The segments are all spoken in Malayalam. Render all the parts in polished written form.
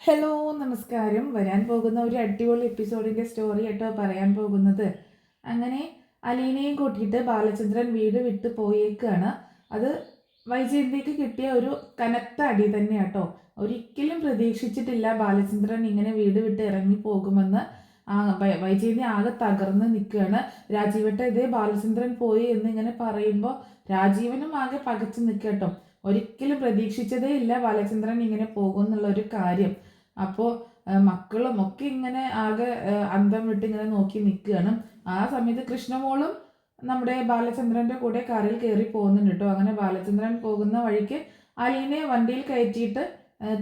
ഹലോ നമസ്കാരം. വരാൻ പോകുന്ന ഒരു അടിപൊളി എപ്പിസോഡിൻ്റെ സ്റ്റോറി കേട്ടോ പറയാൻ പോകുന്നത്. അങ്ങനെ അലീനയും കൂട്ടിയിട്ട് ബാലചന്ദ്രൻ വീട് വിട്ട് പോയേക്കാണ്. അത് വൈജയന്തിക്ക് കിട്ടിയ ഒരു കനത്ത അടി തന്നെ കേട്ടോ. ഒരിക്കലും പ്രതീക്ഷിച്ചിട്ടില്ല ബാലചന്ദ്രൻ ഇങ്ങനെ വീട് വിട്ട് ഇറങ്ങി പോകുമെന്ന്. വൈജയന്തി ആകെ തകർന്ന് നിൽക്കുകയാണ്. രാജീവേട്ട ഇതേ ബാലചന്ദ്രൻ പോയി എന്ന് ഇങ്ങനെ പറയുമ്പോൾ രാജീവനും ആകെ പകച്ചു നിൽക്കുക കേട്ടോ. ഒരിക്കലും പ്രതീക്ഷിച്ചതേ ഇല്ല ബാലചന്ദ്രൻ ഇങ്ങനെ പോകും എന്നുള്ളൊരു കാര്യം. അപ്പോൾ മക്കളും ഒക്കെ ഇങ്ങനെ ആകെ അന്തം വിട്ട് ഇങ്ങനെ നോക്കി നിൽക്കുകയാണ്. ആ സമയത്ത് കൃഷ്ണമോളും നമ്മുടെ ബാലചന്ദ്രൻ്റെ കൂടെ കാറിൽ കയറി പോകുന്നുണ്ട് കേട്ടോ. അങ്ങനെ ബാലചന്ദ്രൻ പോകുന്ന വഴിക്ക് അലീനയെ വണ്ടിയിൽ കയറ്റിയിട്ട്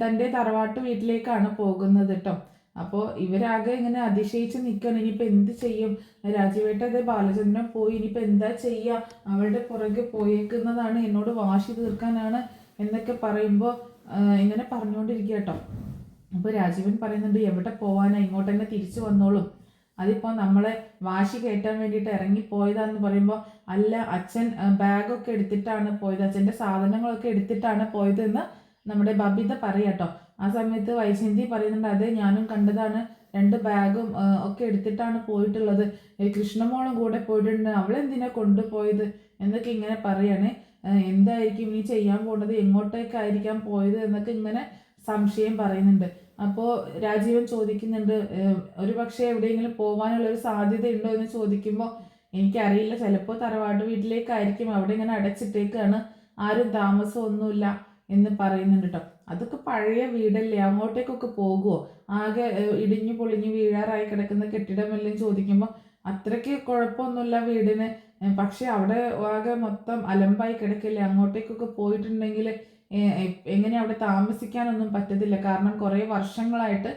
തൻ്റെ തറവാട്ട് വീട്ടിലേക്കാണ് പോകുന്നത് കേട്ടോ. അപ്പോൾ ഇവരാകെ ഇങ്ങനെ അതിശയിച്ച് നിൽക്കുകയാണ്. ഇനിയിപ്പോൾ എന്ത് ചെയ്യും? രാജീവേട്ട ഇത് ബാലചന്ദ്രൻ പോയി, ഇനിയിപ്പോൾ എന്താ ചെയ്യുക? അവളുടെ പുറകെ പോയേക്കുന്നതാണ്, എന്നോട് വാശി തീർക്കാനാണ് എന്നൊക്കെ പറയുമ്പോൾ ഇങ്ങനെ പറഞ്ഞുകൊണ്ടിരിക്കുക കേട്ടോ. അപ്പോൾ രാജീവൻ പറയുന്നുണ്ട്, എവിടെ പോവാനാ, ഇങ്ങോട്ട് തന്നെ തിരിച്ചു വന്നോളും. അതിപ്പോൾ നമ്മളെ വാശി കയറ്റാൻ വേണ്ടിയിട്ട് ഇറങ്ങിപ്പോയതാന്ന് പറയുമ്പോൾ, അല്ല അച്ഛൻ ബാഗൊക്കെ എടുത്തിട്ടാണ് പോയത്, അച്ഛൻ്റെ സാധനങ്ങളൊക്കെ എടുത്തിട്ടാണ് പോയതെന്ന് നമ്മുടെ ബബിത പറയാട്ടോ. ആ സമയത്ത് വൈജയന്തി പറയുന്നുണ്ട്, അതെ ഞാനും കണ്ടതാണ്, 2 ബാഗും ഒക്കെ എടുത്തിട്ടാണ് പോയിട്ടുള്ളത്, കൃഷ്ണമോളും കൂടെ പോയിട്ടുണ്ട്, അവളെന്തിനാ കൊണ്ടുപോയത് എന്നൊക്കെ ഇങ്ങനെ പറയാണ്. എന്തായിരിക്കും ഇനി ചെയ്യാൻ പോകുന്നത്, എങ്ങോട്ടേക്കായിരിക്കാം പോയത് എന്നൊക്കെ ഇങ്ങനെ സംശയം പറയുന്നുണ്ട്. അപ്പോൾ രാജീവൻ ചോദിക്കുന്നുണ്ട്, ഒരു പക്ഷേ എവിടെയെങ്കിലും പോകാനുള്ളൊരു സാധ്യത ഉണ്ടോ എന്ന് ചോദിക്കുമ്പോൾ, എനിക്കറിയില്ല, ചിലപ്പോൾ തറവാട് വീട്ടിലേക്കായിരിക്കും, അവിടെ ഇങ്ങനെ അടച്ചിട്ടേക്കാണ്, ആരും താമസമൊന്നുമില്ല എന്ന് പറയുന്നുണ്ട് കേട്ടോ. അതൊക്കെ പഴയ വീടല്ലേ, അങ്ങോട്ടേക്കൊക്കെ പോകുമോ? ആകെ ഇടിഞ്ഞു പൊളിഞ്ഞു വീഴാറായി കിടക്കുന്ന കെട്ടിടമെല്ലാം ചോദിക്കുമ്പോൾ, അത്രയ്ക്ക് കുഴപ്പമൊന്നുമില്ല വീടിന്, പക്ഷെ അവിടെ ആകെ മൊത്തം അലമ്പായി കിടക്കില്ലേ, അങ്ങോട്ടേക്കൊക്കെ പോയിട്ടുണ്ടെങ്കിൽ എങ്ങനെ അവിടെ താമസിക്കാനൊന്നും പറ്റത്തില്ല, കാരണം കുറേ വർഷങ്ങളായിട്ട്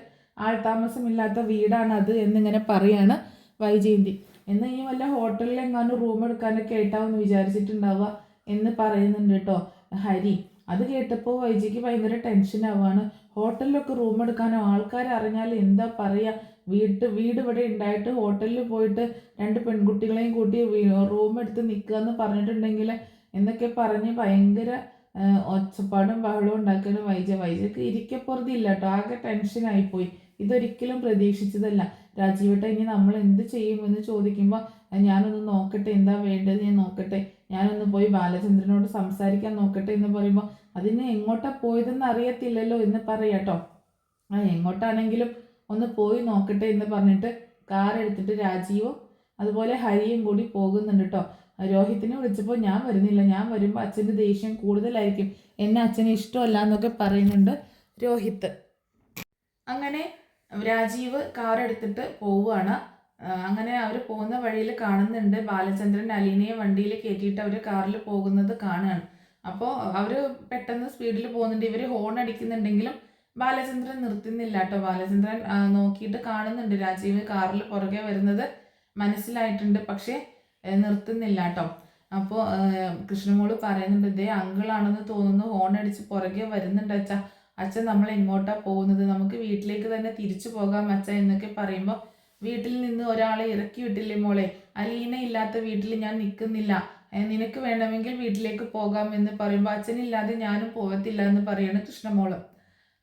ആൾതാമസമില്ലാത്ത വീടാണ് അത് എന്നിങ്ങനെ പറയാണ് വൈജയന്തി. എന്ന് ഇനി വല്ല ഹോട്ടലിലെങ്ങാനും റൂം എടുക്കാനൊക്കെ ആയിട്ടാവുമെന്ന് വിചാരിച്ചിട്ടുണ്ടാവുക എന്ന് പറയുന്നുണ്ട് കേട്ടോ ഹരി. അത് കേട്ടപ്പോൾ വൈജിക്ക് ഭയങ്കര ടെൻഷനാവാണ്. ഹോട്ടലിലൊക്കെ റൂം എടുക്കാനോ, ആൾക്കാർ അറിഞ്ഞാൽ എന്താ പറയുക, വീട് ഇവിടെ ഉണ്ടായിട്ട് ഹോട്ടലിൽ പോയിട്ട് 2 പെൺകുട്ടികളെയും കൂട്ടി റൂം എടുത്ത് നിൽക്കുക എന്ന് പറഞ്ഞിട്ടുണ്ടെങ്കിൽ എന്നൊക്കെ പറഞ്ഞ് ഭയങ്കര ഒച്ചപ്പാടും ബഹളവും ഉണ്ടാക്കുന്ന വൈജയ്ക്ക് ഇരിക്കപ്പുറത്തില്ല കേട്ടോ. ആകെ ടെൻഷനായിപ്പോയി. ഇതൊരിക്കലും പ്രതീക്ഷിച്ചതല്ല. രാജീവേട്ട ഇനി നമ്മൾ എന്ത് ചെയ്യുമെന്ന് ചോദിക്കുമ്പോൾ, ഞാനൊന്ന് നോക്കട്ടെ, എന്താ വേണ്ടത് ഞാൻ നോക്കട്ടെ, ഞാനൊന്ന് പോയി ബാലചന്ദ്രനോട് സംസാരിക്കാൻ നോക്കട്ടെ എന്ന് പറയുമ്പോൾ, അതിന് എങ്ങോട്ടാ പോയതെന്ന് അറിയത്തില്ലല്ലോ എന്ന് പറയാട്ടോ. എങ്ങോട്ടാണെങ്കിലും ഒന്ന് പോയി നോക്കട്ടെ എന്ന് പറഞ്ഞിട്ട് കാർ എടുത്തിട്ട് രാജീവും അതുപോലെ ഹരിയും കൂടി പോകുന്നുണ്ട് കേട്ടോ. രോഹിത്തിനെ വിളിച്ചപ്പോൾ, ഞാൻ വരുന്നില്ല, ഞാൻ വരുമ്പോൾ അച്ഛൻ്റെ ദേഷ്യം കൂടുതലായിരിക്കും, എന്നെ അച്ഛന് ഇഷ്ടമല്ല എന്നൊക്കെ പറയുന്നുണ്ട് രോഹിത്ത്. അങ്ങനെ രാജീവ് കാർ എടുത്തിട്ട് പോവുകയാണ്. അങ്ങനെ അവർ പോകുന്ന വഴിയിൽ കാണുന്നുണ്ട് ബാലചന്ദ്രൻ അലീനയെ വണ്ടിയിൽ കയറ്റിയിട്ട് അവർ കാറിൽ പോകുന്നത് കാണുകയാണ്. അപ്പോൾ അവർ പെട്ടെന്ന് സ്പീഡിൽ പോകുന്നുണ്ട്. ഇവർ ഹോൺ അടിക്കുന്നുണ്ടെങ്കിലും ബാലചന്ദ്രൻ നിർത്തുന്നില്ല കേട്ടോ. ബാലചന്ദ്രൻ നോക്കിയിട്ട് കാണുന്നുണ്ട് രാജീവ് കാറിൽ പുറകെ വരുന്നത് മനസ്സിലായിട്ടുണ്ട്, പക്ഷേ നിർത്തുന്നില്ല കേട്ടോ. അപ്പോൾ കൃഷ്ണമോള് പറയുന്നുണ്ട്, ഇതേ അങ്കിളാണെന്ന് തോന്നുന്നു, ഹോൺ അടിച്ച് പുറകെ വരുന്നുണ്ട് അച്ഛ, അച്ഛൻ നമ്മൾ എങ്ങോട്ടാണ് പോകുന്നത്, നമുക്ക് വീട്ടിലേക്ക് തന്നെ തിരിച്ചു പോകാം അച്ഛ എന്നൊക്കെ പറയുമ്പോൾ, വീട്ടിൽ നിന്ന് ഒരാളെ ഇറക്കി വിട്ടില്ലേ മോളെ, അലീന ഇല്ലാത്ത വീട്ടിൽ ഞാൻ നിൽക്കുന്നില്ല, നിനക്ക് വേണമെങ്കിൽ വീട്ടിലേക്ക് പോകാം എന്ന് പറയുമ്പോൾ, അച്ഛനില്ലാതെ ഞാനും പോകത്തില്ല എന്ന് പറയാണ് കൃഷ്ണമോള്.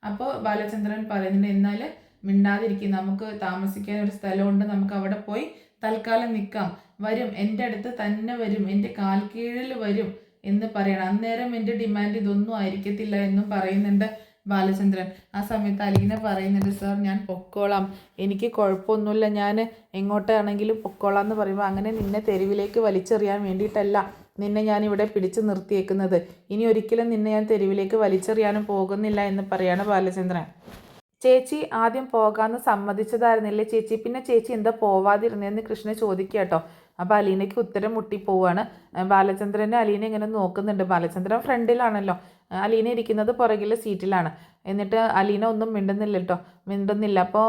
അപ്പോൾ ബാലചന്ദ്രൻ പറയുന്നുണ്ട്, എന്നാൽ മിണ്ടാതിരിക്കും, നമുക്ക് താമസിക്കാൻ ഒരു സ്ഥലമുണ്ട്, നമുക്ക് അവിടെ പോയി തൽക്കാലം നിൽക്കാം, വരും, എൻ്റെ അടുത്ത് തന്നെ വരും, എൻ്റെ കാൽ കീഴിൽ വരും എന്ന് പറയണം, അന്നേരം എൻ്റെ ഡിമാൻഡ് ഇതൊന്നും ആയിരിക്കത്തില്ല എന്നും പറയുന്നുണ്ട് ബാലചന്ദ്രൻ. ആ സമയത്ത് അലീന പറയുന്നുണ്ട്, സാർ ഞാൻ പൊക്കോളാം, എനിക്ക് കുഴപ്പമൊന്നുമില്ല, ഞാൻ എങ്ങോട്ടാണെങ്കിലും പൊക്കോളാം എന്ന് പറയുമ്പോൾ, അങ്ങനെ നിന്നെ തെരുവിലേക്ക് വലിച്ചെറിയാൻ വേണ്ടിയിട്ടല്ല നിന്നെ ഞാൻ ഇവിടെ പിടിച്ചു നിർത്തിയേക്കുന്നത്, ഇനി ഒരിക്കലും നിന്നെ ഞാൻ തെരുവിലേക്ക് വലിച്ചെറിയാനും പോകുന്നില്ല എന്ന് പറയാണ് ബാലചന്ദ്രൻ. ചേച്ചി ആദ്യം പോകാമെന്ന് സമ്മതിച്ചതായിരുന്നില്ലേ ചേച്ചി, പിന്നെ ചേച്ചി എന്താ പോവാതിരുന്നതെന്ന് കൃഷ്ണ ചോദിക്കുക കേട്ടോ. അപ്പോൾ അലീനയ്ക്ക് ഉത്തരം മുട്ടിപ്പോവാണ്. ബാലചന്ദ്രനെ അലീന ഇങ്ങനെ നോക്കുന്നുണ്ട്. ബാലചന്ദ്രൻ ഫ്രണ്ടിലാണല്ലോ, അലീന ഇരിക്കുന്നത് പുറകിലെ സീറ്റിലാണ്. എന്നിട്ട് അലീന ഒന്നും മിണ്ടുന്നില്ല. അപ്പോൾ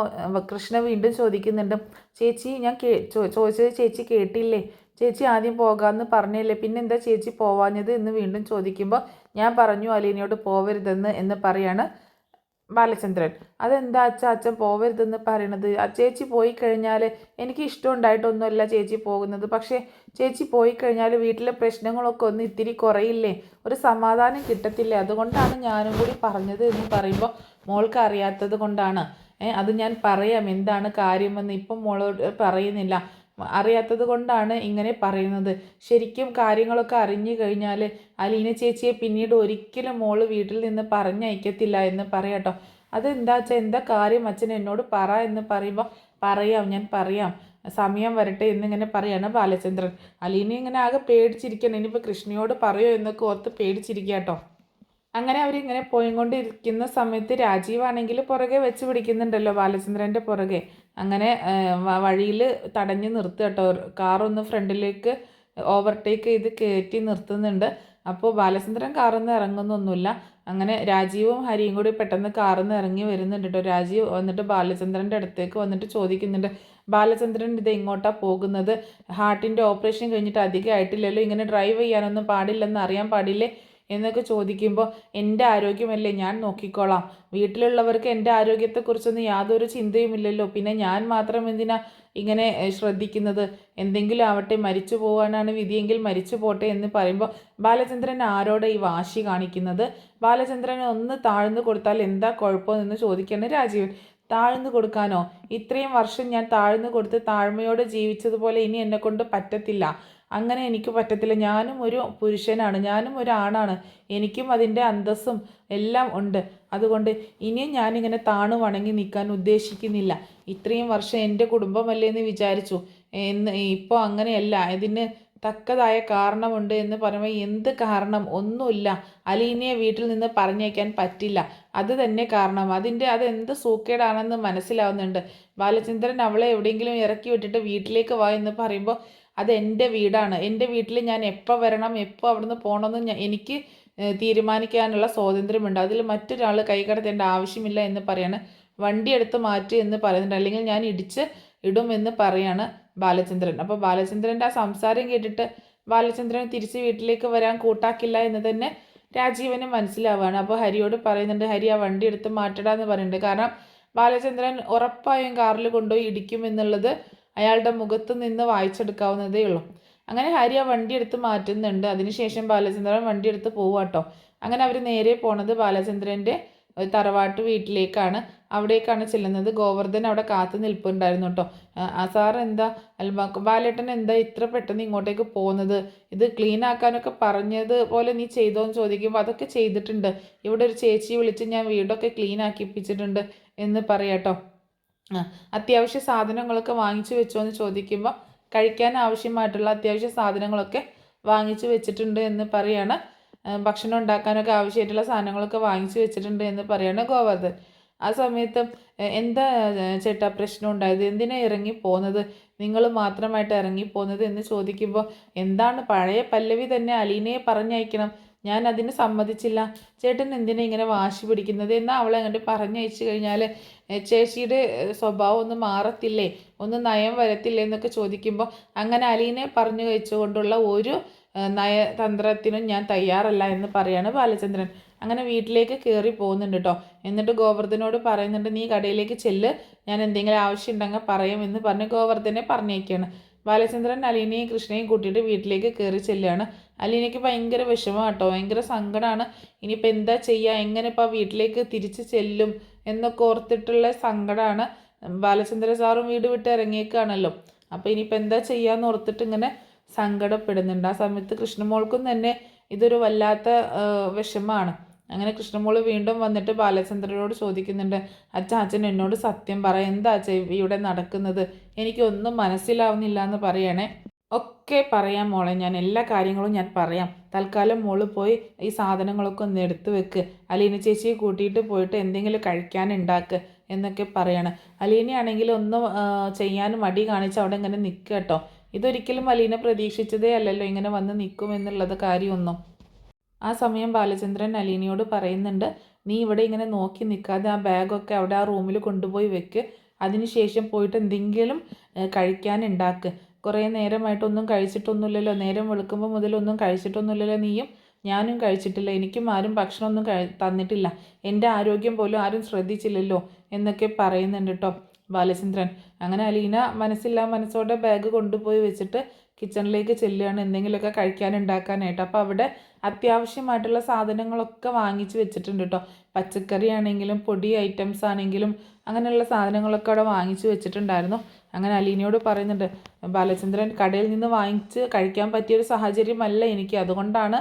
കൃഷ്ണ വീണ്ടും ചോദിക്കുന്നുണ്ട്, ചേച്ചി ഞാൻ ചോദിച്ചത് ചേച്ചി കേട്ടില്ലേ, ചേച്ചി ആദ്യം പോകാമെന്ന് പറഞ്ഞില്ലേ, പിന്നെന്താ ചേച്ചി പോവാഞ്ഞത് എന്ന് വീണ്ടും ചോദിക്കുമ്പോൾ, ഞാൻ പറഞ്ഞു അലീനയോട് പോവരുതെന്ന് എന്ന് പറയാണ് ബാലചന്ദ്രൻ. അതെന്താ അച്ഛൻ പോവരുതെന്ന് പറയണത്? ചേച്ചി പോയി കഴിഞ്ഞാൽ എനിക്ക് ഇഷ്ടമുണ്ടായിട്ടൊന്നുമല്ല ചേച്ചി പോകുന്നത്. പക്ഷേ ചേച്ചി പോയി കഴിഞ്ഞാൽ വീട്ടിലെ പ്രശ്നങ്ങളൊക്കെ ഒന്ന് ഇത്തിരി കുറയില്ലേ? ഒരു സമാധാനം കിട്ടത്തില്ലേ? അതുകൊണ്ടാണ് ഞാനും കൂടി പറഞ്ഞത് എന്ന് പറയുമ്പോൾ മോൾക്ക് അറിയാത്തത് കൊണ്ടാണ്. അത് ഞാൻ പറയാം എന്താണ് കാര്യമെന്ന്. ഇപ്പം മോളോട് പറയുന്നില്ല. അറിയാത്തത് കൊണ്ടാണ് ഇങ്ങനെ പറയുന്നത്. ശരിക്കും കാര്യങ്ങളൊക്കെ അറിഞ്ഞു കഴിഞ്ഞാൽ അലീന ചേച്ചിയെ പിന്നീട് ഒരിക്കലും മോള് വീട്ടിൽ നിന്ന് പറഞ്ഞയക്കത്തില്ല എന്ന് പറയാട്ടോ. അതെന്താ അച്ഛൻ, എന്താ കാര്യം അച്ഛൻ എന്നോട് പറ എന്ന് പറയുമ്പോൾ ഞാൻ പറയാം, സമയം വരട്ടെ എന്നിങ്ങനെ പറയാണ് ബാലചന്ദ്രൻ. അലീന ഇങ്ങനെ ആകെ പേടിച്ചിരിക്കണം. ഇനിയിപ്പോൾ കൃഷ്ണയോട് പറയോ എന്നൊക്കെ ഓർത്ത് പേടിച്ചിരിക്കുക കേട്ടോ. അങ്ങനെ അവരിങ്ങനെ പോയിക്കൊണ്ടിരിക്കുന്ന സമയത്ത് രാജീവാണെങ്കിൽ പുറകെ വെച്ച് പിടിക്കുന്നുണ്ടല്ലോ ബാലചന്ദ്രൻ്റെ പുറകെ. അങ്ങനെ വഴിയിൽ തടഞ്ഞ് നിർത്തുക കേട്ടോ. കാറൊന്ന് ഫ്രണ്ടിലേക്ക് ഓവർടേക്ക് ചെയ്ത് കയറ്റി നിർത്തുന്നുണ്ട്. അപ്പോൾ ബാലചന്ദ്രൻ കാറിൽ നിന്ന് ഇറങ്ങുന്നൊന്നുമില്ല. അങ്ങനെ രാജീവും ഹരിയും കൂടി പെട്ടെന്ന് കാറിൽ നിന്ന് ഇറങ്ങി വരുന്നുണ്ട് കേട്ടോ. രാജീവ് വന്നിട്ട് ബാലചന്ദ്രൻ്റെ അടുത്തേക്ക് വന്നിട്ട് ചോദിക്കുന്നുണ്ട്, ബാലചന്ദ്രൻ ഇത് എങ്ങോട്ടാണ് പോകുന്നത്? ഹാർട്ടിൻ്റെ ഓപ്പറേഷൻ കഴിഞ്ഞിട്ട് അധികം ആയിട്ടില്ലല്ലോ, ഇങ്ങനെ ഡ്രൈവ് ചെയ്യാനൊന്നും പാടില്ലെന്ന് അറിയാൻ പാടില്ലേ എന്നൊക്കെ ചോദിക്കുമ്പോൾ എൻ്റെ ആരോഗ്യമല്ലേ ഞാൻ നോക്കിക്കോളാം. വീട്ടിലുള്ളവർക്ക് എൻ്റെ ആരോഗ്യത്തെക്കുറിച്ചൊന്നും യാതൊരു ചിന്തയുമില്ലല്ലോ. പിന്നെ ഞാൻ മാത്രം എന്തിനാ ഇങ്ങനെ ശ്രദ്ധിക്കുന്നത്? എന്തെങ്കിലും ആവട്ടെ, മരിച്ചു പോകാനാണ് വിധിയെങ്കിൽ മരിച്ചു പോട്ടെ എന്ന് പറയുമ്പോൾ ബാലചന്ദ്രൻ ആരോടെ ഈ വാശി കാണിക്കുന്നത്? ബാലചന്ദ്രനെ ഒന്ന് താഴ്ന്നു കൊടുത്താൽ എന്താ കുഴപ്പമെന്ന് ചോദിക്കുകയാണ് രാജീവൻ. താഴ്ന്നു കൊടുക്കാനോ? ഇത്രയും വർഷം ഞാൻ താഴ്ന്നു കൊടുത്ത് താഴ്മയോടെ ജീവിച്ചതുപോലെ ഇനി എന്നെക്കൊണ്ട് പറ്റത്തില്ല. അങ്ങനെ എനിക്ക് പറ്റത്തില്ല. ഞാനും ഒരു പുരുഷനാണ്, ഞാനും ഒരാണാണ്. എനിക്കും അതിൻ്റെ അന്തസ്സും എല്ലാം ഉണ്ട്. അതുകൊണ്ട് ഇനിയും ഞാനിങ്ങനെ താണു വണങ്ങി നിൽക്കാൻ ഉദ്ദേശിക്കുന്നില്ല. ഇത്രയും വർഷം എൻ്റെ കുടുംബമല്ലേ എന്ന് വിചാരിച്ചു. ഇപ്പോൾ അങ്ങനെയല്ല. ഇതിന് തക്കതായ കാരണമുണ്ട് എന്ന് പറയുമ്പോൾ എന്ത് കാരണം? ഒന്നുമില്ല. അലീനയെ വീട്ടിൽ നിന്ന് പറഞ്ഞയക്കാൻ പറ്റില്ല. അത് തന്നെ കാരണം. അതെന്ത് സൂക്കേടാണെന്ന് മനസ്സിലാവുന്നുണ്ട്. ബാലചന്ദ്രൻ അവളെ എവിടെയെങ്കിലും ഇറക്കി വിട്ടിട്ട് വീട്ടിലേക്ക് വാ എന്ന് പറയുമ്പോൾ അതെൻ്റെ വീടാണ്. എൻ്റെ വീട്ടിൽ ഞാൻ എപ്പോൾ വരണം, എപ്പോൾ അവിടുന്ന് പോകണമെന്ന് എനിക്ക് തീരുമാനിക്കാനുള്ള സ്വാതന്ത്ര്യമുണ്ട്. അതിൽ മറ്റൊരാൾ കൈകടത്തേണ്ട ആവശ്യമില്ല എന്ന് പറയാണ്. വണ്ടി എടുത്ത് മാറ്റി എന്ന് പറയുന്നുണ്ട്. അല്ലെങ്കിൽ ഞാൻ ഇടും എന്ന് പറയാണ് ബാലചന്ദ്രൻ. അപ്പോൾ ബാലചന്ദ്രൻ്റെ ആ സംസാരം കേട്ടിട്ട് ബാലചന്ദ്രൻ തിരിച്ച് വീട്ടിലേക്ക് വരാൻ കൂട്ടാക്കില്ല എന്ന് തന്നെ രാജീവന് മനസ്സിലാവുകയാണ്. അപ്പോൾ ഹരിയോട് പറയുന്നുണ്ട്, ഹരി ആ വണ്ടി എടുത്ത് മാറ്റടാന്ന് പറയുന്നുണ്ട്. കാരണം ബാലചന്ദ്രൻ ഉറപ്പായും കാറിൽ കൊണ്ടുപോയി ഇടിക്കുമെന്നുള്ളത് അയാളുടെ മുഖത്ത് നിന്ന് വായിച്ചെടുക്കാവുന്നതേ ഉള്ളൂ. അങ്ങനെ ഹരി ആ വണ്ടി എടുത്ത് മാറ്റുന്നുണ്ട്. അതിനുശേഷം ബാലചന്ദ്രൻ വണ്ടി എടുത്ത് പോവാട്ടോ. അങ്ങനെ അവർ നേരെ പോണത് ബാലചന്ദ്രൻ്റെ തറവാട്ട് വീട്ടിലേക്കാണ്. അവിടേക്കാണ് ചെല്ലുന്നത്. ഗോവർദ്ധൻ അവിടെ കാത്തു നിൽപ്പുണ്ടായിരുന്നു കേട്ടോ. സാർ എന്താ ബാലേട്ടൻ എന്താ ഇത്ര പെട്ടെന്ന് ഇങ്ങോട്ടേക്ക് പോകുന്നത്? ഇത് ക്ലീൻ ആക്കാനൊക്കെ പറഞ്ഞത് പോലെ നീ ചെയ്തോന്ന് ചോദിക്കുമ്പോൾ അതൊക്കെ ചെയ്തിട്ടുണ്ട്. ഇവിടെ ഒരു ചേച്ചി വിളിച്ച് ഞാൻ വീടൊക്കെ ക്ലീൻ ആക്കിപ്പിച്ചിട്ടുണ്ട് എന്ന് പറയാട്ടോ. അത്യാവശ്യ സാധനങ്ങളൊക്കെ വാങ്ങിച്ചു വെച്ചോ എന്ന് ചോദിക്കുമ്പോൾ കഴിക്കാൻ ആവശ്യമായിട്ടുള്ള അത്യാവശ്യ സാധനങ്ങളൊക്കെ വാങ്ങിച്ചു വെച്ചിട്ടുണ്ട് എന്ന് പറയാണ്. ഭക്ഷണം ഉണ്ടാക്കാനൊക്കെ ആവശ്യമായിട്ടുള്ള സാധനങ്ങളൊക്കെ വാങ്ങിച്ചു വെച്ചിട്ടുണ്ട് എന്ന് പറയാണ് ഗോവർദ്ധൻ. ആ സമയത്ത് എന്താ ചേട്ടാ പ്രശ്നം ഉണ്ടായത്? എന്തിനാണ് ഇറങ്ങി പോകുന്നത്? നിങ്ങൾ മാത്രമായിട്ട് ഇറങ്ങി പോകുന്നത് എന്ന് ചോദിക്കുമ്പോൾ എന്താണ് പഴയ പല്ലവി തന്നെ അലീനയെ പറഞ്ഞയക്കണം, ഞാൻ അതിന് സമ്മതിച്ചില്ല. ചേട്ടൻ എന്തിനാ ഇങ്ങനെ വാശി പിടിക്കുന്നത്? എന്നാൽ അവളെ അങ്ങോട്ട് പറഞ്ഞയച്ചു കഴിഞ്ഞാൽ ചേച്ചിയുടെ സ്വഭാവം ഒന്ന് മാറത്തില്ലേ, ഒന്ന് നയം വരത്തില്ലേ എന്നൊക്കെ ചോദിക്കുമ്പോൾ അങ്ങനെ അലീനെ പറഞ്ഞു കഴിച്ചുകൊണ്ടുള്ള ഒരു നയതന്ത്രത്തിനും ഞാൻ തയ്യാറല്ല എന്ന് പറയാണ് ബാലചന്ദ്രൻ. അങ്ങനെ വീട്ടിലേക്ക് കയറി പോകുന്നുണ്ട് കേട്ടോ. എന്നിട്ട് ഗോവർദ്ധനോട് പറയുന്നുണ്ട്, നീ കടയിലേക്ക് ചെല്ല്, ഞാൻ എന്തെങ്കിലും ആവശ്യം ഉണ്ടെങ്കിൽ പറയുമെന്ന് പറഞ്ഞ് ഗോവർദ്ധനെ പറഞ്ഞേക്കാണ്. ബാലചന്ദ്രൻ അലീനയും കൃഷ്ണയും കൂട്ടിയിട്ട് വീട്ടിലേക്ക് കയറി ചെല്ലുകയാണ്. അലീനയ്ക്ക് ഭയങ്കര വിഷമം കേട്ടോ, ഭയങ്കര സങ്കടമാണ്. ഇനിയിപ്പോൾ എന്താ ചെയ്യുക, എങ്ങനെ ഇപ്പോൾ വീട്ടിലേക്ക് തിരിച്ച് ചെല്ലും എന്നൊക്കെ ഓർത്തിട്ടുള്ള സങ്കടമാണ്. ബാലചന്ദ്ര സാറും വീട് വിട്ട് ഇറങ്ങിയേക്കാണല്ലോ. അപ്പോൾ ഇനിയിപ്പോൾ എന്താ ചെയ്യാന്ന് ഓർത്തിട്ട് ഇങ്ങനെ സങ്കടപ്പെടുന്നുണ്ട്. ആ സമയത്ത് കൃഷ്ണമോൾക്കും തന്നെ ഇതൊരു വല്ലാത്ത വിഷമമാണ്. അങ്ങനെ കൃഷ്ണമോൾ വീണ്ടും വന്നിട്ട് ബാലചന്ദ്രനോട് ചോദിക്കുന്നുണ്ട്, അച്ഛൻ എന്നോട് സത്യം പറ, എന്താ അച്ഛൻ ഇവിടെ നടക്കുന്നത്? എനിക്കൊന്നും മനസ്സിലാവുന്നില്ല എന്ന് പറയണേ. ഒക്കെ പറയാം മോളെ, ഞാൻ എല്ലാ കാര്യങ്ങളും ഞാൻ പറയാം. തൽക്കാലം മോള് പോയി ഈ സാധനങ്ങളൊക്കെ ഒന്ന് എടുത്തു വെക്ക്. അലീന ചേച്ചിയെ കൂട്ടിയിട്ട് പോയിട്ട് എന്തെങ്കിലും കഴിക്കാനുണ്ടാക്ക് എന്നൊക്കെ പറയണം. അലീനയാണെങ്കിൽ ഒന്നും ചെയ്യാൻ മടി കാണിച്ച് അവിടെ ഇങ്ങനെ നിൽക്കുക കേട്ടോ. ഇതൊരിക്കലും അലീന പ്രതീക്ഷിച്ചതേ അല്ലല്ലോ ഇങ്ങനെ വന്ന് നിൽക്കുമെന്നുള്ളത് കാര്യമൊന്നും. ആ സമയം ബാലചന്ദ്രൻ അലീനയോട് പറയുന്നുണ്ട്, നീ ഇവിടെ ഇങ്ങനെ നോക്കി നിൽക്കാതെ ആ ബാഗൊക്കെ അവിടെ ആ റൂമിൽ കൊണ്ടുപോയി വെക്ക്. അതിനുശേഷം പോയിട്ട് എന്തെങ്കിലും കഴിക്കാനുണ്ടാക്ക്. കുറേ നേരമായിട്ടൊന്നും കഴിച്ചിട്ടൊന്നുമില്ലല്ലോ, നേരം വെളുക്കുമ്പോൾ മുതലൊന്നും കഴിച്ചിട്ടൊന്നുമില്ലല്ലോ നീയും. ഞാനും കഴിച്ചിട്ടില്ല, എനിക്കും ആരും ഭക്ഷണമൊന്നും തന്നിട്ടില്ല, എൻ്റെ ആരോഗ്യം പോലും ആരും ശ്രദ്ധിച്ചില്ലല്ലോ എന്നൊക്കെ പറയുന്നുണ്ട് കേട്ടോ ബാലചന്ദ്രൻ. അങ്ങനെ അലീന മനസ്സോടെ ബാഗ് കൊണ്ടുപോയി വെച്ചിട്ട് കിച്ചണിലേക്ക് ചെല്ലുകയാണ് എന്തെങ്കിലുമൊക്കെ കഴിക്കാനുണ്ടാക്കാനായിട്ട്. അപ്പോൾ അവിടെ അത്യാവശ്യമായിട്ടുള്ള സാധനങ്ങളൊക്കെ വാങ്ങിച്ച് വെച്ചിട്ടുണ്ട് കേട്ടോ. പച്ചക്കറി ആണെങ്കിലും പൊടി ഐറ്റംസ് ആണെങ്കിലും അങ്ങനെയുള്ള സാധനങ്ങളൊക്കെ അവിടെ വാങ്ങിച്ച് വെച്ചിട്ടുണ്ടായിരുന്നു. അങ്ങനെ അലീനയോട് പറയുന്നുണ്ട്, ബാലചന്ദ്രൻ കടയിൽ നിന്ന് വാങ്ങിച്ച് കഴിക്കാൻ പറ്റിയൊരു സാഹചര്യമല്ല എനിക്ക്, അതുകൊണ്ടാണ്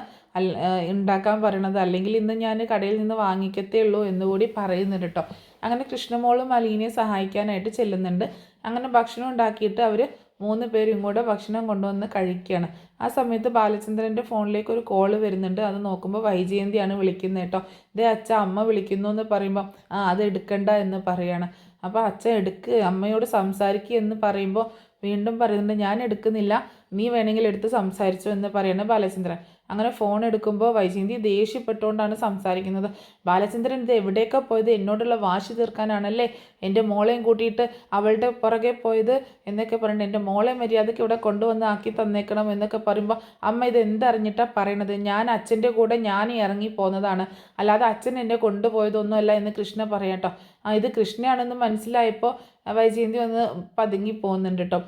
ഉണ്ടാക്കാൻ പറയണത്, അല്ലെങ്കിൽ ഇന്ന് ഞാൻ കടയിൽ നിന്ന് വാങ്ങിക്കത്തേ ഉള്ളൂ എന്നുകൂടി പറയുന്നുണ്ട് കേട്ടോ. അങ്ങനെ കൃഷ്ണമോളും അലീനയെ സഹായിക്കാനായിട്ട് ചെല്ലുന്നുണ്ട്. അങ്ങനെ ഭക്ഷണം ഉണ്ടാക്കിയിട്ട് അവർ 3 പേരും കൂടെ ഭക്ഷണം കൊണ്ടുവന്ന് കഴിക്കുകയാണ്. ആ സമയത്ത് ബാലചന്ദ്രൻ്റെ ഫോണിലേക്ക് ഒരു കോള് വരുന്നുണ്ട്. അത് നോക്കുമ്പോൾ വൈജയന്തിയാണ് വിളിക്കുന്നത് കേട്ടോ. ഇതേ അച്ഛ അമ്മ വിളിക്കുന്നു എന്ന് പറയുമ്പോൾ അത് എടുക്കണ്ട എന്ന് പറയുകയാണ്. അപ്പോൾ അച്ഛൻ എടുക്ക്, അമ്മയോട് സംസാരിക്കുക എന്ന് പറയുമ്പോൾ വീണ്ടും പറയുന്നുണ്ട് ഞാൻ എടുക്കുന്നില്ല, നീ വേണമെങ്കിൽ എടുത്ത് സംസാരിച്ചു എന്ന് പറയണ ബാലചന്ദ്രൻ. അങ്ങനെ ഫോൺ എടുക്കുമ്പോൾ വൈജയന്തി ദേഷ്യപ്പെട്ടുകൊണ്ടാണ് സംസാരിക്കുന്നത്. ബാലചന്ദ്രൻ ഇത് എവിടേക്കാ പോയത്, എന്നോടുള്ള വാശി തീർക്കാനാണല്ലേ എൻ്റെ മോളെയും കൂട്ടിയിട്ട് അവളുടെ പുറകെ പോയത് എന്നൊക്കെ പറഞ്ഞിട്ട് എൻ്റെ മോളെ മര്യാദയ്ക്ക് ഇവിടെ കൊണ്ടുവന്ന് ആക്കി തന്നേക്കണം എന്നൊക്കെ പറയുമ്പോൾ അമ്മ ഇത് എന്തറിഞ്ഞിട്ടാണ് പറയണത്, ഞാൻ അച്ഛൻ്റെ കൂടെ ഞാൻ ഇറങ്ങി പോകുന്നതാണ്, അല്ലാതെ അച്ഛൻ എന്നെ കൊണ്ടുപോയതൊന്നുമല്ല എന്ന് കൃഷ്ണ പറയാട്ടോ. ഇത് കൃഷ്ണയാണെന്ന് മനസ്സിലായപ്പോൾ വൈജയന്തി ഒന്ന് പതുങ്ങി പോകുന്നുണ്ട് കേട്ടോ.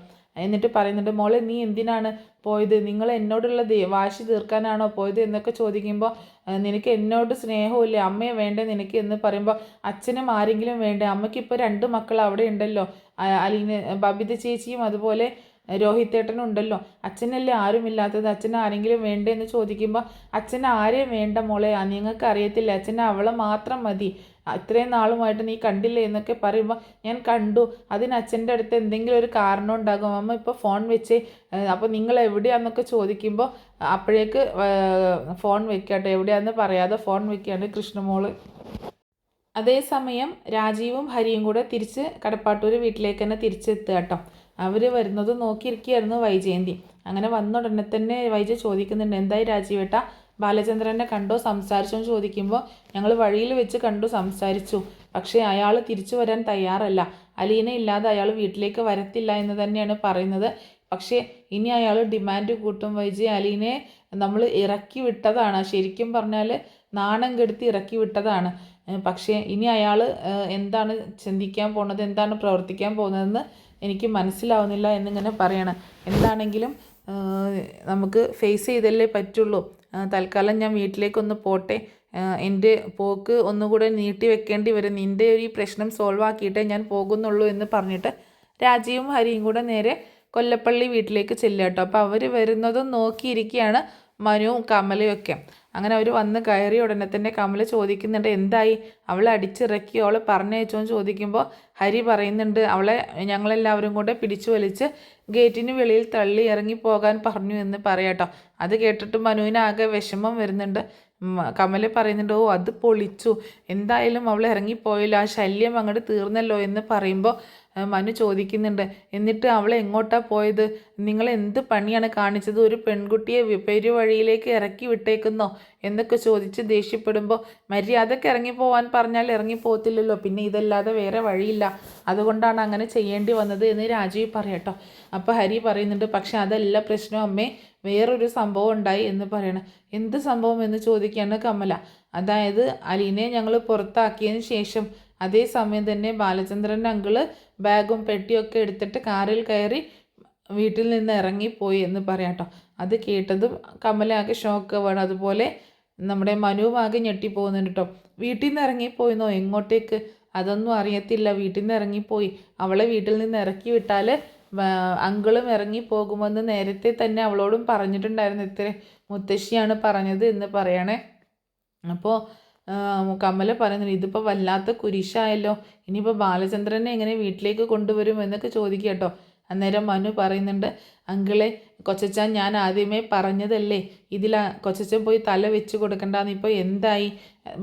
എന്നിട്ട് പറയുന്നുണ്ട്, മോളെ നീ എന്തിനാണ് പോയത്, നിങ്ങൾ എന്നോടുള്ള വാശി തീർക്കാനാണോ പോയത് എന്നൊക്കെ ചോദിക്കുമ്പോൾ നിനക്ക് എന്നോട് സ്നേഹമില്ലേ, അമ്മയെ വേണ്ടേ നിനക്ക് എന്ന് പറയുമ്പോൾ അച്ഛനും ആരെങ്കിലും വേണ്ടേ, അമ്മയ്ക്കിപ്പോൾ 2 മക്കൾ അവിടെ ഉണ്ടല്ലോ, അലീന ബബിത ചേച്ചിയും അതുപോലെ രോഹിത്തേട്ടനും ഉണ്ടല്ലോ, അച്ഛനല്ലേ ആരുമില്ലാത്തത്, അച്ഛൻ ആരെങ്കിലും വേണ്ടേ എന്ന് ചോദിക്കുമ്പോൾ അച്ഛൻ ആരെയും വേണ്ട മോളെ, നിങ്ങൾക്ക് അറിയത്തില്ല, അച്ഛന് അവളെ മാത്രം മതി, ഇത്രയും നാളുമായിട്ട് നീ കണ്ടില്ലേ എന്നൊക്കെ പറയുമ്പോൾ ഞാൻ കണ്ടു, അതിന് അച്ഛൻ്റെ അടുത്ത് എന്തെങ്കിലും ഒരു കാരണം ഉണ്ടാകും, അമ്മ ഇപ്പോൾ ഫോൺ വെച്ച്, അപ്പോൾ നിങ്ങൾ എവിടെയാണെന്നൊക്കെ ചോദിക്കുമ്പോൾ അപ്പോഴേക്ക് ഫോൺ വെക്കട്ടെ, എവിടെയാണെന്ന് പറയാതെ ഫോൺ വെക്കുകയാണ് കൃഷ്ണമോള്. അതേസമയം രാജീവും ഹരിയും കൂടെ തിരിച്ച് കടപ്പാട്ടൂർ വീട്ടിലേക്ക് തന്നെ തിരിച്ചെത്തുക കേട്ടോ. അവർ വരുന്നത് നോക്കിയിരിക്കുകയായിരുന്നു വൈജയന്തി. അങ്ങനെ വന്ന ഉടനെ തന്നെ വൈജ ചോദിക്കുന്നുണ്ട്, എന്തായി രാജീവേട്ട, ബാലചന്ദ്രനെ കണ്ടോ, സംസാരിച്ചോ എന്ന് ചോദിക്കുമ്പോൾ ഞങ്ങൾ വഴിയിൽ വെച്ച് കണ്ടു, സംസാരിച്ചു, പക്ഷേ അയാൾ തിരിച്ചു വരാൻ തയ്യാറല്ല, അലീന ഇല്ലാതെ അയാൾ വീട്ടിലേക്ക് വരത്തില്ല എന്ന് തന്നെയാണ് പറയുന്നത്. പക്ഷേ ഇനി അയാൾ ഡിമാൻഡ് കൂട്ടും വൈജയ്, അലീനയെ നമ്മൾ ഇറക്കി വിട്ടതാണ്, ശരിക്കും പറഞ്ഞാൽ നാണം കെടുത്തി ഇറക്കി വിട്ടതാണ്, പക്ഷേ ഇനി അയാൾ എന്താണ് ചിന്തിക്കാൻ പോകുന്നത്, എന്താണ് പ്രവർത്തിക്കാൻ പോകുന്നതെന്ന് എനിക്ക് മനസ്സിലാവുന്നില്ല എന്നിങ്ങനെ പറയണം. എന്താണെങ്കിലും നമുക്ക് ഫേസ് ചെയ്തല്ലേ പറ്റുള്ളൂ, തൽക്കാലം ഞാൻ വീട്ടിലേക്കൊന്ന് പോട്ടെ, എൻ്റെ പോക്ക് ഒന്നുകൂടെ നീട്ടി വെക്കേണ്ടി വരും, നിൻ്റെ ഒരു ഈ പ്രശ്നം സോൾവ് ആക്കിയിട്ടേ ഞാൻ പോകുന്നുള്ളൂ എന്ന് പറഞ്ഞിട്ട് രാജീവും ഹരിയും കൂടെ നേരെ കൊല്ലപ്പള്ളി വീട്ടിലേക്ക് ചെല്ലുക കേട്ടോ. അപ്പോൾ അവർ വരുന്നതും നോക്കിയിരിക്കുകയാണ് മനുവും കമലയും ഒക്കെ. അങ്ങനെ അവർ വന്ന് കയറി ഉടനെ തന്നെ കമല ചോദിക്കുന്നുണ്ട്, എന്തായി, അവളെ അടിച്ചിറക്കി, അവളെ പറഞ്ഞയച്ചോ എന്ന് ചോദിക്കുമ്പോൾ ഹരി പറയുന്നുണ്ട്, അവളെ ഞങ്ങളെല്ലാവരും കൂടെ പിടിച്ചു വലിച്ച് ഗേറ്റിന് വെളിയിൽ തള്ളി ഇറങ്ങി പോകാൻ പറഞ്ഞു എന്ന് പറയാട്ടോ. അത് കേട്ടിട്ട് മനുവിന് ആകെ വിഷമം വരുന്നുണ്ട്. കമല പറയുന്നുണ്ട്, ഓ അത് പൊളിച്ചു, എന്തായാലും അവൾ ഇറങ്ങിപ്പോയില്ല, ആ ശല്യം അങ്ങോട്ട് തീർന്നല്ലോ എന്ന് പറയുമ്പോൾ മനു ചോദിക്കുന്നുണ്ട്, എന്നിട്ട് അവൾ എങ്ങോട്ടാണ് പോയത്, നിങ്ങൾ എന്ത് പണിയാണ് കാണിച്ചത്, ഒരു പെൺകുട്ടിയെ പെരുവഴിയിലേക്ക് ഇറക്കി വിട്ടേക്കുന്നോ എന്നൊക്കെ ചോദിച്ച് ദേഷ്യപ്പെടുമ്പോൾ മര്യാദയ്ക്ക് ഇറങ്ങിപ്പോവാൻ പറഞ്ഞാൽ ഇറങ്ങിപ്പോകത്തില്ലല്ലോ, പിന്നെ ഇതല്ലാതെ വേറെ വഴിയില്ല, അതുകൊണ്ടാണ് അങ്ങനെ ചെയ്യേണ്ടി വന്നത് എന്ന് രാജീവ് പറയട്ടോ. അപ്പോൾ ഹരി പറയുന്നുണ്ട്, പക്ഷെ അതല്ല പ്രശ്നം അമ്മേ, വേറൊരു സംഭവം ഉണ്ടായി എന്ന് പറയണം. എന്ത് സംഭവം എന്ന് ചോദിക്കുകയാണ് കമല. അതായത് അലീനയെ ഞങ്ങൾ പുറത്താക്കിയതിന് ശേഷം അതേസമയം തന്നെ ബാലചന്ദ്രൻ അങ്കിള് ബാഗും പെട്ടിയൊക്കെ എടുത്തിട്ട് കാറിൽ കയറി വീട്ടിൽ നിന്ന് ഇറങ്ങിപ്പോയി എന്ന് പറയാട്ടോ. അത് കേട്ടതും കമലാകെ ഷോക്ക് വേണം, അതുപോലെ നമ്മുടെ മനുവുമാകെ ഞെട്ടിപ്പോകുന്നുണ്ട് കേട്ടോ. വീട്ടിൽ നിന്ന് ഇറങ്ങിപ്പോയിന്നോ, എങ്ങോട്ടേക്ക്, അതൊന്നും അറിയത്തില്ല, വീട്ടിൽ നിന്ന് ഇറങ്ങിപ്പോയി, അവളെ വീട്ടിൽ നിന്ന് ഇറക്കി വിട്ടാൽ അങ്കിളും ഇറങ്ങി പോകുമെന്ന് നേരത്തെ തന്നെ അവളോടും പറഞ്ഞിട്ടുണ്ടായിരുന്നു, ഇത്ര മുത്തശ്ശിയാണ് പറഞ്ഞത് എന്ന് പറയണേ. അപ്പോൾ കമല പറയുന്നുണ്ട്, ഇതിപ്പോൾ വല്ലാത്ത കുരിശായല്ലോ, ഇനിയിപ്പോൾ ബാലചന്ദ്രനെ എങ്ങനെ വീട്ടിലേക്ക് കൊണ്ടുവരും എന്നൊക്കെ ചോദിക്കുക കേട്ടോ. അന്നേരം മനു പറയുന്നുണ്ട്, അങ്കിളെ കൊച്ചച്ചാൻ ഞാൻ ആദ്യമേ പറഞ്ഞതല്ലേ, ഇതിൽ കൊച്ചച്ചൻ പോയി തല വെച്ച് കൊടുക്കണ്ടെന്ന്, ഇപ്പോൾ എന്തായി,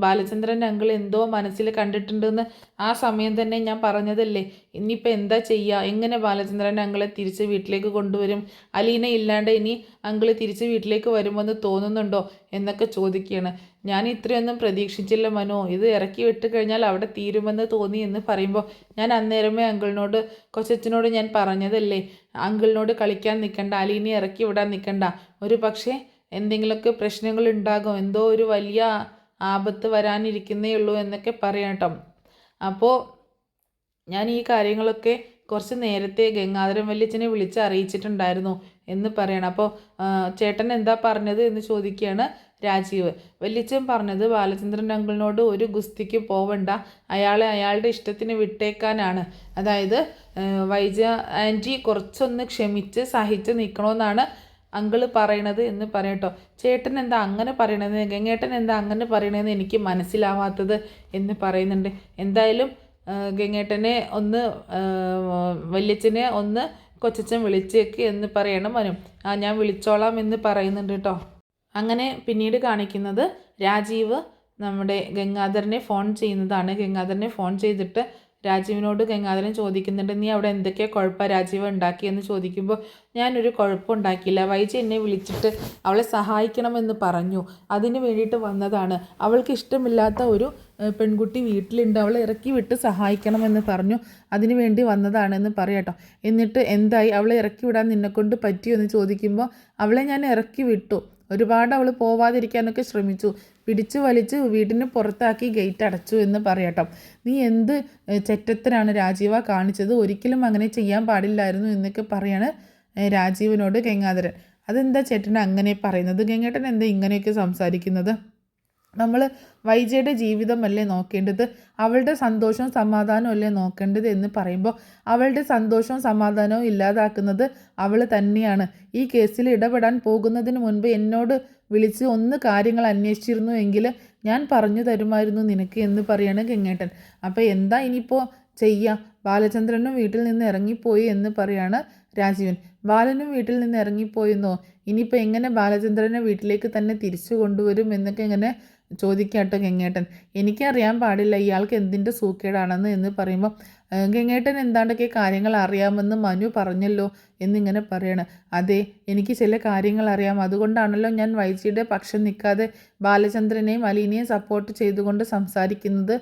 ബാലചന്ദ്രൻ അങ്കിൾ എന്തോ മനസ്സിൽ കണ്ടിട്ടുണ്ടെന്ന് ആ സമയം തന്നെ ഞാൻ പറഞ്ഞതല്ലേ, ഇനിയിപ്പോൾ എന്താ ചെയ്യുക, എങ്ങനെ ബാലചന്ദ്രൻ അങ്കിളെ തിരിച്ച് വീട്ടിലേക്ക് കൊണ്ടുവരും, അലീന ഇല്ലാണ്ട് ഇനി അങ്കിള് തിരിച്ച് വീട്ടിലേക്ക് വരുമെന്ന് തോന്നുന്നുണ്ടോ എന്നൊക്കെ ചോദിക്കുകയാണ്. ഞാൻ ഇത്രയൊന്നും പ്രതീക്ഷിച്ചില്ല മനു, ഇത് ഇറക്കി വിട്ട് കഴിഞ്ഞാൽ അവിടെ തീരുമെന്ന് തോന്നി എന്ന് പറയുമ്പോൾ ഞാൻ അന്നേരമേ അങ്കിളിനോട് കൊച്ചച്ചനോട് ഞാൻ പറഞ്ഞതല്ലേ, അങ്കിളിനോട് കളിക്കാൻ നിൽക്കണ്ട, അലീനെ ഇറക്കി വിടാൻ നിൽക്കണ്ട, ഒരു പക്ഷേ എന്തെങ്കിലുമൊക്കെ പ്രശ്നങ്ങൾ ഉണ്ടാകും, എന്തോ ഒരു വലിയ ആപത്ത് വരാനിരിക്കുന്നേ ഉള്ളൂ എന്നൊക്കെ പറയാം കേട്ടോ. അപ്പോൾ ഞാൻ ഈ കാര്യങ്ങളൊക്കെ കുറച്ച് നേരത്തെ ഗംഗാധരൻ വല്യച്ഛനെ വിളിച്ച് അറിയിച്ചിട്ടുണ്ടായിരുന്നു എന്ന് പറയണം. അപ്പോൾ ചേട്ടൻ എന്താ പറഞ്ഞത് എന്ന് ചോദിക്കുകയാണ് രാജീവ്. വല്യച്ഛൻ പറഞ്ഞത് ബാലചന്ദ്രൻ അങ്കിളിനോട് ഒരു ഗുസ്തിക്ക് പോവണ്ട, അയാളെ അയാളുടെ ഇഷ്ടത്തിന് വിട്ടേക്കാനാണ്. അതായത് വൈജ ആൻറ്റി കുറച്ചൊന്ന് ക്ഷമിച്ച് സഹിച്ച് നിൽക്കണമെന്നാണ് അങ്കിള് പറയണത് എന്ന് പറയട്ടോ. ചേട്ടൻ എന്താ അങ്ങനെ പറയണത്, ഗംഗേട്ടൻ എന്താ അങ്ങനെ പറയണതെന്ന് എനിക്ക് മനസ്സിലാവാത്തത് എന്ന് പറയുന്നുണ്ട്. എന്തായാലും ഗംഗേട്ടനെ ഒന്ന് വല്യച്ഛനെ ഒന്ന് കൊച്ചച്ഛൻ വിളിച്ചേക്ക് എന്ന് പറയണം മനു. ഞാൻ വിളിച്ചോളാം എന്ന് പറയുന്നുണ്ട് കേട്ടോ. അങ്ങനെ പിന്നീട് കാണിക്കുന്നത് രാജീവ് നമ്മുടെ ഗംഗാധരനെ ഫോൺ ചെയ്യുന്നതാണ്. ഗംഗാധരനെ ഫോൺ ചെയ്തിട്ട് രാജീവിനോട് ഗംഗാധരൻ ചോദിക്കുന്നുണ്ട്, നീ അവിടെ എന്തൊക്കെ കുഴപ്പം രാജീവ് ഉണ്ടാക്കിയെന്ന് ചോദിക്കുമ്പോൾ ഞാനൊരു കുഴപ്പമുണ്ടാക്കിയില്ല, വൈജി എന്നെ വിളിച്ചിട്ട് അവളെ സഹായിക്കണമെന്ന് പറഞ്ഞു, അതിന് വേണ്ടിയിട്ട് വന്നതാണ്. അവൾക്ക് ഇഷ്ടമില്ലാത്ത ഒരു പെൺകുട്ടി വീട്ടിലുണ്ട്, അവളെ ഇറക്കി വിട്ട് സഹായിക്കണമെന്ന് പറഞ്ഞു, അതിനു വേണ്ടി വന്നതാണെന്ന് പറയാട്ടോ. എന്നിട്ട് എന്തായി, അവളെ ഇറക്കി വിടാൻ നിന്നെക്കൊണ്ട് പറ്റിയോ എന്ന് ചോദിക്കുമ്പോൾ അവളെ ഞാൻ ഇറക്കി വിട്ടു, ഒരുപാട് അവൾ പോവാതിരിക്കാനൊക്കെ ശ്രമിച്ചു, പിടിച്ചു വലിച്ച് വീടിന് പുറത്താക്കി ഗേറ്റ് അടച്ചു എന്ന് പറയട്ടോ. നീ എന്ത് ചെറ്റത്തനാണ് രാജീവ കാണിച്ചത്, ഒരിക്കലും അങ്ങനെ ചെയ്യാൻ പാടില്ലായിരുന്നു എന്നൊക്കെ പറയാണ് രാജീവിനോട് ഗംഗാധരൻ. അതെന്താ ചേട്ടൻ അങ്ങനെ പറയുന്നത്, ഗംഗേട്ടൻ എന്താ ഇങ്ങനെയൊക്കെ സംസാരിക്കുന്നത്, നമ്മൾ വൈജയുടെ ജീവിതമല്ലേ നോക്കേണ്ടത്, അവളുടെ സന്തോഷവും സമാധാനവും അല്ലേ നോക്കേണ്ടത് എന്ന് പറയുമ്പോൾ അവളുടെ സന്തോഷവും സമാധാനവും ഇല്ലാതാക്കുന്നത് അവൾ തന്നെയാണ്. ഈ കേസിൽ ഇടപെടാൻ പോകുന്നതിന് മുൻപ് എന്നോട് വിളിച്ച് ഒന്ന് കാര്യങ്ങൾ അന്വേഷിച്ചിരുന്നു എങ്കിൽ ഞാൻ പറഞ്ഞു തരുമായിരുന്നു നിനക്ക് എന്ന് പറയാണ് ഗംഗേട്ടൻ. അപ്പോൾ എന്താ ഇനിയിപ്പോൾ ചെയ്യുക, ബാലചന്ദ്രനും വീട്ടിൽ നിന്ന് ഇറങ്ങിപ്പോയി എന്ന് പറയാണ് രാജീവൻ. ബാലനും വീട്ടിൽ നിന്ന് ഇറങ്ങിപ്പോയെന്നോ, ഇനിയിപ്പോൾ എങ്ങനെ ബാലചന്ദ്രനെ വീട്ടിലേക്ക് തന്നെ തിരിച്ചു കൊണ്ടുവരും എന്നൊക്കെ ഇങ്ങനെ ചോദിക്കാട്ടോ ഗംഗേട്ടൻ. എനിക്കറിയാൻ പാടില്ല ഇയാൾക്ക് എന്തിൻ്റെ സൂക്കേടാണെന്ന് എന്ന് പറയുമ്പോൾ ഗംഗേട്ടൻ എന്താണ്ടൊക്കെ കാര്യങ്ങൾ അറിയാമെന്ന് മനു പറഞ്ഞല്ലോ എന്നിങ്ങനെ പറയണം. അതെ, എനിക്ക് ചില കാര്യങ്ങൾ അറിയാം, അതുകൊണ്ടാണല്ലോ ഞാൻ വൈജിയുടെ പക്ഷം നിൽക്കാതെ ബാലചന്ദ്രനെയും അലീനെയും സപ്പോർട്ട് ചെയ്തുകൊണ്ട് സംസാരിക്കുന്നത്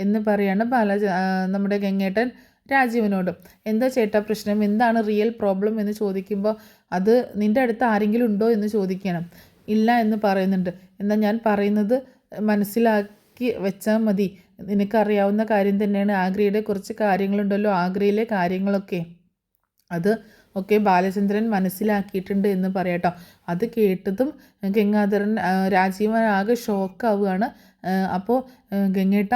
എന്ന് പറയാണ് നമ്മുടെ ഗംഗേട്ടൻ രാജീവനോട്. എന്താ ചേട്ടാ പ്രശ്നം, എന്താണ് റിയൽ പ്രോബ്ലം എന്ന് ചോദിക്കുമ്പോൾ അത് നിൻ്റെ അടുത്ത് ആരെങ്കിലും ഉണ്ടോ എന്ന് ചോദിക്കണം. ഇല്ല എന്ന് പറയുന്നുണ്ട്. എന്നാൽ ഞാൻ പറയുന്നത് മനസ്സിലാക്കി വെച്ചാൽ മതി, നിനക്കറിയാവുന്ന കാര്യം തന്നെയാണ്, ആഗ്രയുടെ കുറച്ച് കാര്യങ്ങളുണ്ടല്ലോ, ആഗ്രയിലെ കാര്യങ്ങളൊക്കെ അത് ഒക്കെ ബാലചന്ദ്രൻ മനസ്സിലാക്കിയിട്ടുണ്ട് എന്ന് പറയട്ടോ. അത് കേട്ടതും ഗംഗാധരൻ രാജീവൻ ആകെ ഷോക്കാവുകയാണ്. അപ്പോൾ ഗംഗേട്ട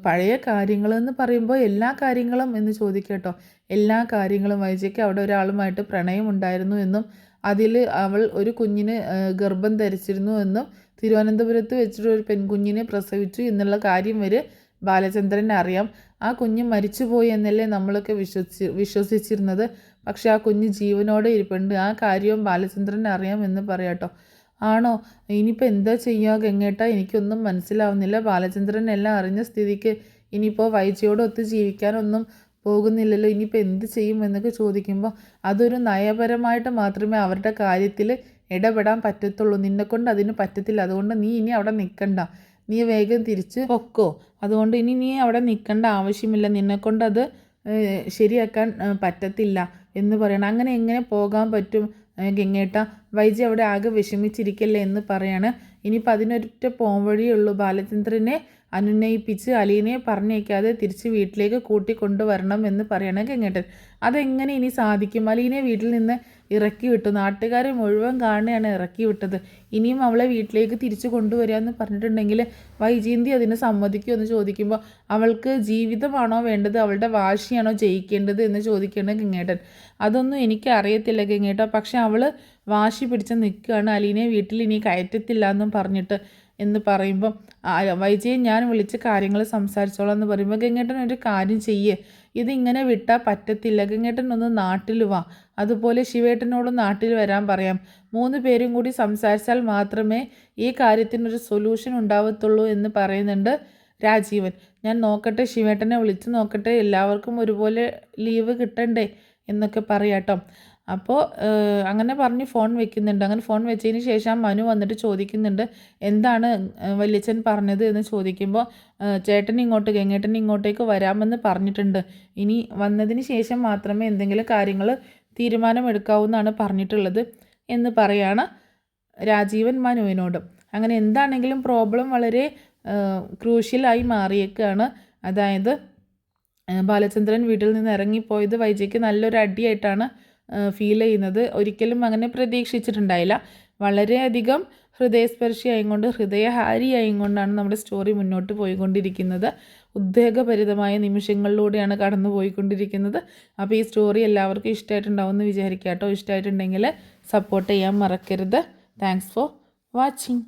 പഴയ കാര്യങ്ങളെന്ന് പറയുമ്പോൾ എല്ലാ കാര്യങ്ങളും എന്ന് ചോദിക്കട്ടോ. എല്ലാ കാര്യങ്ങളും, വൈജയ്ക്ക് അവിടെ ഒരാളുമായിട്ട് പ്രണയമുണ്ടായിരുന്നു എന്നും അതിൽ അവൾ ഒരു കുഞ്ഞിന് ഗർഭം ധരിച്ചിരുന്നു എന്നും തിരുവനന്തപുരത്ത് വെച്ചിട്ട് ഒരു പെൺകുഞ്ഞിനെ പ്രസവിച്ചു എന്നുള്ള കാര്യം വരെ ബാലചന്ദ്രൻ അറിയാം. ആ കുഞ്ഞ് മരിച്ചുപോയി എന്നല്ലേ നമ്മളൊക്കെ വിശ്വസിച്ചിരുന്നത്, പക്ഷെ ആ കുഞ്ഞ് ജീവനോടെ ഇരിപ്പുണ്ട്, ആ കാര്യവും ബാലചന്ദ്രൻ അറിയാം എന്ന് പറയാട്ടോ. ആണോ, ഇനിയിപ്പോൾ എന്താ ചെയ്യുക ഗംഗേട്ട, എനിക്കൊന്നും മനസ്സിലാവുന്നില്ല, ബാലചന്ദ്രൻ എല്ലാം അറിഞ്ഞ സ്ഥിതിക്ക് ഇനിയിപ്പോൾ വൈജയോടൊത്ത് ജീവിക്കാനൊന്നും പോകുന്നില്ലല്ലോ, ഇനിയിപ്പോൾ എന്ത് ചെയ്യും എന്നൊക്കെ ചോദിക്കുമ്പോൾ അതൊരു നയപരമായിട്ട് മാത്രമേ അവരുടെ കാര്യത്തിൽ ഇടപെടാൻ പറ്റത്തുള്ളൂ, നിന്നെക്കൊണ്ട് അതിന് പറ്റത്തില്ല, അതുകൊണ്ട് നീ ഇനി അവിടെ നിൽക്കണ്ട, നീ വേഗം തിരിച്ച് പൊക്കോ, അതുകൊണ്ട് ഇനി നീ അവിടെ നിൽക്കേണ്ട ആവശ്യമില്ല, നിന്നെക്കൊണ്ട് അത് ശരിയാക്കാൻ പറ്റത്തില്ല എന്ന് പറയണം. അങ്ങനെ എങ്ങനെ പോകാൻ പറ്റും ഗംഗേട്ട, വൈജി അവിടെ ആകെ വിഷമിച്ചിരിക്കല്ലേ എന്ന് പറയാണ്. ഇനിയിപ്പോൾ അതിനൊരൊറ്റ പോംവഴിയുള്ളൂ, ബാലചന്ദ്രനെ അനുനയിപ്പിച്ച് അലീനെ പറഞ്ഞേക്കാതെ തിരിച്ച് വീട്ടിലേക്ക് കൂട്ടിക്കൊണ്ടുവരണം എന്ന് പറയണം ഗംഗേട്ടൻ. അതെങ്ങനെ ഇനി സാധിക്കും, അലീനെ വീട്ടിൽ നിന്ന് ഇറക്കി വിട്ടു, നാട്ടുകാരെ മുഴുവൻ കാണുകയാണ് ഇറക്കി വിട്ടത്, ഇനിയും അവളെ വീട്ടിലേക്ക് തിരിച്ചു കൊണ്ടുവരിക എന്ന് പറഞ്ഞിട്ടുണ്ടെങ്കിൽ വൈജയന്തി അതിന് സമ്മതിക്കുമോ എന്ന് ചോദിക്കുമ്പോൾ അവൾക്ക് ജീവിതമാണോ വേണ്ടത്, അവളുടെ വാശിയാണോ ജയിക്കേണ്ടത് എന്ന് ചോദിക്കേണ്ട ഗംഗേട്ടൻ. അതൊന്നും എനിക്ക് അറിയത്തില്ല ഗംഗേട്ട, പക്ഷെ അവൾ വാശി പിടിച്ച് നിൽക്കുകയാണ്, അലീനെ വീട്ടിൽ ഇനി കയറ്റത്തില്ല എന്നും പറഞ്ഞിട്ട് എന്ന് പറയുമ്പം വൈജയെ ഞാൻ വിളിച്ച് കാര്യങ്ങൾ സംസാരിച്ചോളാം എന്ന് പറയുമ്പോൾ ഗംഗേട്ടൻ ഒരു കാര്യം ചെയ്യേ, ഇതിങ്ങനെ വിട്ടാൽ പറ്റത്തില്ല, ഗംഗേട്ടൻ ഒന്ന് നാട്ടിൽ വാ, അതുപോലെ ശിവേട്ടനോടും നാട്ടിൽ വരാൻ പറയാം, 3 പേരും കൂടി സംസാരിച്ചാൽ മാത്രമേ ഈ കാര്യത്തിനൊരു സൊല്യൂഷൻ ഉണ്ടാവത്തുള്ളൂ എന്ന് പറയുന്നുണ്ട് രാജീവൻ. ഞാൻ നോക്കട്ടെ, ശിവേട്ടനെ വിളിച്ച് നോക്കട്ടെ, എല്ലാവർക്കും ഒരുപോലെ ലീവ് കിട്ടണ്ടേ എന്നൊക്കെ പറയാട്ടോ. അപ്പോൾ അങ്ങനെ പറഞ്ഞ് ഫോൺ വെക്കുന്നുണ്ട്. അങ്ങനെ ഫോൺ വെച്ചതിന് ശേഷം മനു വന്നിട്ട് ചോദിക്കുന്നുണ്ട്, എന്താണ് വല്യച്ഛൻ പറഞ്ഞത് എന്ന് ചോദിക്കുമ്പോൾ ചേട്ടൻ ഇങ്ങോട്ട് ഗംഗേട്ടൻ ഇങ്ങോട്ടേക്ക് വരാമെന്ന് പറഞ്ഞിട്ടുണ്ട്, ഇനി വന്നതിന് ശേഷം മാത്രമേ എന്തെങ്കിലും കാര്യങ്ങൾ തീരുമാനമെടുക്കാവൂന്നാണ് പറഞ്ഞിട്ടുള്ളത് എന്ന് പറയാണ് രാജീവൻ മനുവിനോടും. അങ്ങനെ എന്താണെങ്കിലും പ്രോബ്ലം വളരെ ക്രൂഷ്യലായി മാറിയേക്കാണ്. അതായത് ബാലചന്ദ്രൻ വീട്ടിൽ നിന്ന് ഇറങ്ങിപ്പോയത് വൈജയ്ക്ക് നല്ലൊരു അടിയായിട്ടാണ് ഫീൽ ചെയ്യുന്നത്. ഒരിക്കലും അങ്ങനെ പ്രതീക്ഷിച്ചിട്ടുണ്ടായില്ല. വളരെയധികം ഹൃദയസ്പർശിയായിക്കൊണ്ട് ഹൃദയഹാരിയായിക്കൊണ്ടാണ് നമ്മുടെ സ്റ്റോറി മുന്നോട്ട് പോയിക്കൊണ്ടിരിക്കുന്നത്. ഉദ്വേഗഭരിതമായ നിമിഷങ്ങളിലൂടെയാണ് കടന്നു പോയിക്കൊണ്ടിരിക്കുന്നത്. അപ്പോൾ ഈ സ്റ്റോറി എല്ലാവർക്കും ഇഷ്ടമായിട്ടുണ്ടാവും എന്ന് വിചാരിക്കാം കേട്ടോ. ഇഷ്ടമായിട്ടുണ്ടെങ്കിൽ സപ്പോർട്ട് ചെയ്യാൻ മറക്കരുത്. Thanks for watching.